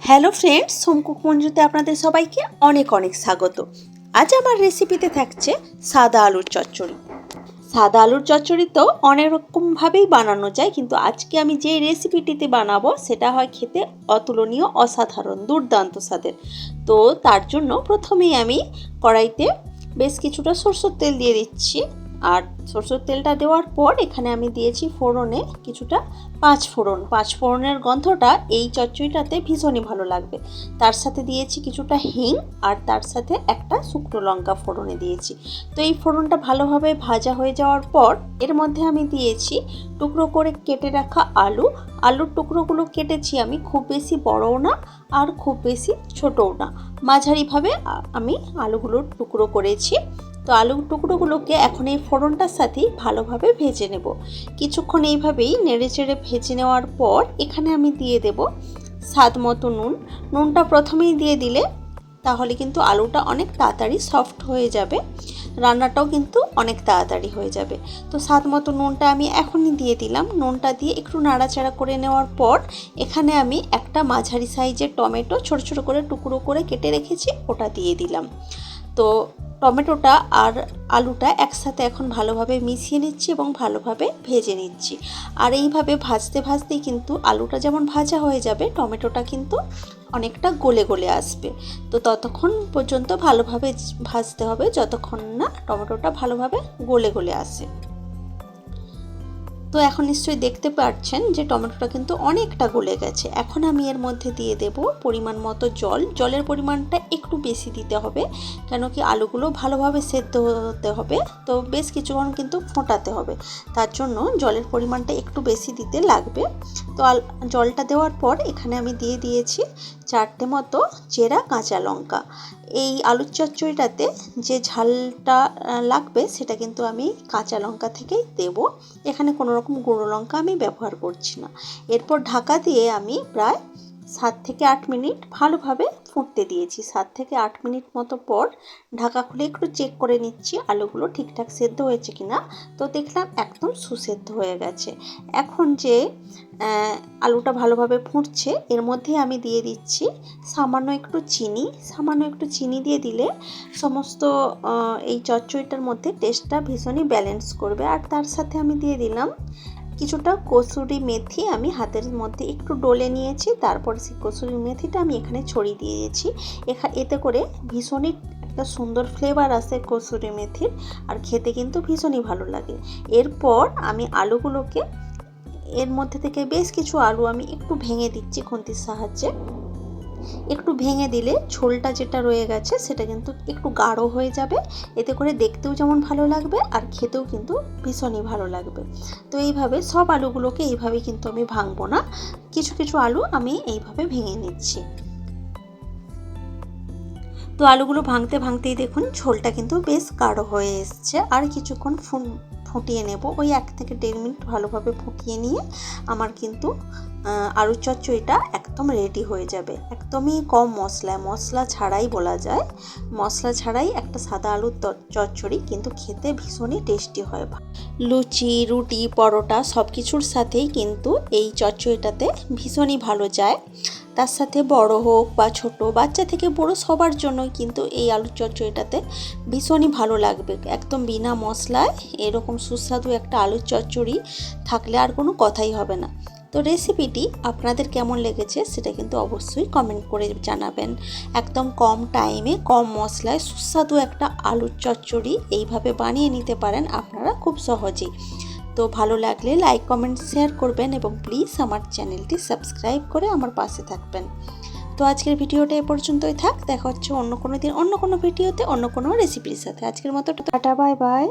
Hello friends, home cook মঞ্জুতে আপনাদের সবাইকে অনেক অনেক স্বাগত। আজ আমার রেসিপিতে থাকছে সাদা আলুর চচ্চড়ি। সাদা আলুর চচ্চড়ি তো অনেক রকমভাবেই বানানো যায়, কিন্তু আজকে আমি যে রেসিপিটিতে বানাবো সেটা হয় খেতে অতুলনীয়, অসাধারণ, দুর্দান্ত স্বাদের। তো তার জন্য প্রথমেই আমি কড়াইতে বেশ কিছুটা সরষের তেল দিয়ে দিচ্ছি। আর সরষের তেলটা দেওয়ার পর এখানে আমি দিয়েছি ফোড়নে কিছুটা পাঁচফোড়নের গন্ধটা এই চচ্চড়িটাতে ভীষণই ভালো লাগবে। তার সাথে দিয়েছি কিছুটা হিং, আর তার সাথে একটা শুকনো লঙ্কা ফোড়নে দিয়েছি। তো এই ফোড়নটা ভালোভাবে ভাজা হয়ে যাওয়ার পর এর মধ্যে আমি দিয়েছি টুকরো করে কেটে রাখা আলুর টুকরোগুলো কেটেছি আমি খুব বেশি বড়ও না আর খুব বেশি ছোটও না, মাঝারিভাবে আমি আলুগুলোর টুকরো করেছি। তো আলুর টুকরোগুলোকে এখন এই ফোড়নটার সাথেই ভালোভাবে ভেজে নেব। কিছুক্ষণ এইভাবেই নেড়েচেড়ে ভেজে নেওয়ার পর এখানে আমি দিয়ে দেব স্বাদ মতো নুনটা প্রথমেই দিয়ে দিলে তাহলে কিন্তু আলুটা অনেক তাড়াতাড়ি সফট হয়ে যাবে, রান্নাটাও কিন্তু অনেক তাড়াতাড়ি হয়ে যাবে। তো স্বাদ মতো নুনটা আমি এখনই দিয়ে দিলাম। নুনটা দিয়ে একটু নাড়াচাড়া করে নেওয়ার পর এখানে আমি একটা মাঝারি সাইজের টমেটো ছোট ছোট করে টুকরো করে কেটে রেখেছি, ওটা দিয়ে দিলাম। তো টমেটোটা আর আলুটা একসাথে এখন ভালোভাবে মিশিয়ে নিচ্ছি এবং ভালোভাবে ভেজে নিচ্ছি। আর এইভাবে ভাজতে ভাজতেই কিন্তু আলুটা যেমন ভাজা হয়ে যাবে, টমেটোটা কিন্তু অনেকটা গলে গলে আসবে। তো ততক্ষণ পর্যন্ত ভালোভাবে ভাজতে হবে যতক্ষণ না টমেটোটা ভালোভাবে গলে গলে আসে। তো এখন নিশ্চয়ই দেখতে পাচ্ছেন যে টমেটোটা কিন্তু অনেকটা গলে গেছে। এখন আমি এর মধ্যে দিয়ে দেব পরিমাণ মতো জলের পরিমাণটা একটু বেশি দিতে হবে, কেন কি আলুগুলো ভালোভাবে সেদ্ধ হতে হবে। তো বেশ কিছুক্ষণ কিন্তু ফোটাতে হবে, তার জন্য জলের পরিমাণটা একটু বেশি দিতে লাগবে। তো জলটা দেওয়ার পর এখানে আমি দিয়ে দিয়েছি 4টে মতো চেরা কাঁচা লঙ্কা। এই আলুর চচ্চড়িটাতে যে ঝালটা লাগবে সেটা কিন্তু আমি কাঁচা লঙ্কা থেকেই দেব, এখানে কোনো রকম গুঁড়ো লঙ্কা আমি ব্যবহার করছি না। এরপর ঢাকা দিয়ে আমি প্রায় 7 থেকে 8 মিনিট ভালোভাবে ফুটতে দিয়েছি। 7 থেকে 8 মিনিট মতো পর ঢাকা খুলে একটু চেক করে নিচ্ছি আলুগুলো ঠিকঠাক সেদ্ধ হয়েছে কিনা। তো দেখলাম একদম সুসেদ্ধ হয়ে গেছে। এখন যে আলুটা ভালোভাবে ফুটছে এর মধ্যে আমি দিয়ে দিচ্ছি সামান্য একটু চিনি দিয়ে দিলে সমস্ত এই চচ্চড়িটার মধ্যে টেস্টটা ভীষণই ব্যালেন্স করবে। আর তার সাথে আমি দিয়ে দিলাম কিছুটা কসুরি মেথি। আমি হাতের মধ্যে একটু ডলে নিয়েছি, তারপর সেই কসুরি মেথিটা আমি এখানে ছড়িয়ে দিয়েছি। এতে করে ভীষণই একটা সুন্দর ফ্লেভার আসে কসুরি মেথির, আর খেতে কিন্তু ভীষণই ভালো লাগে। এরপর আমি আলুগুলোকে এর মধ্যে থেকে বেশ কিছু আলু আমি একটু ভেঙে দিচ্ছি খুন্তির সাহায্যে। একটু ভেঙে দিলে ঝোলটা যেটা রয়ে গেছে সেটা কিন্তু একটু গাঢ় হয়ে যাবে, এতে করে দেখতেও যেমন ভালো লাগবে আর খেতেও কিন্তু ভীষণই ভালো লাগবে। তো এইভাবে সব আলুগুলোকে এইভাবে কিন্তু আমি ভাঙবো না, কিছু কিছু আলু আমি এইভাবে ভেঙে নিচ্ছি। তো আলুগুলো ভাঙতে ভাঙতেই দেখুন ঝোলটা কিন্তু বেশ গাঢ় হয়ে এসছে। আর কিছুক্ষণ ফুটিয়ে নেব, ওই 1 থেকে 1.5 মিনিট ভালোভাবে ফুটিয়ে নিয়ে আমার কিন্তু আলুর চচ্চড়িটা একদম রেডি হয়ে যাবে। একদমই কম মশলা ছাড়াই বলা যায়, মশলা ছাড়াই একটা সাদা আলুর চচ্চড়ি কিন্তু খেতে ভীষণই টেস্টি হয়। লুচি, রুটি, পরোটা সব কিছুর সাথেই কিন্তু এই চচ্চড়িটাতে ভীষণই ভালো যায়। তার সাথে বড় হোক বা ছোট, বাচ্চা থেকে বড় সবার জন্যই কিন্তু এই আলুর চচ্চড়িটাতে ভীষণই ভালো লাগবে। একদম বিনা মশলায় এরকম সুস্বাদু একটা আলুর চচ্চড়ি থাকলে আর কোনো কথাই হবে না। তো রেসিপিটি আপনাদের কেমন লেগেছে সেটা কিন্তু অবশ্যই কমেন্ট করে জানাবেন। একদম কম টাইমে কম মশলায় সুস্বাদু একটা আলুর চচ্চড়ি এইভাবে বানিয়ে নিতে পারেন আপনারা খুব সহজেই। তো ভালো লাগলে লাইক, কমেন্ট, শেয়ার করবেন এবং প্লিজ আমার চ্যানেলটি সাবস্ক্রাইব করে আমার পাশে থাকবেন। তো আজকের ভিডিওটা এ পর্যন্তই থাক, দেখা হচ্ছে অন্য কোনো দিন অন্য কোনো ভিডিওতে অন্য কোনো রেসিপির সাথে। আজকের মতো টাটা, বাই বাই।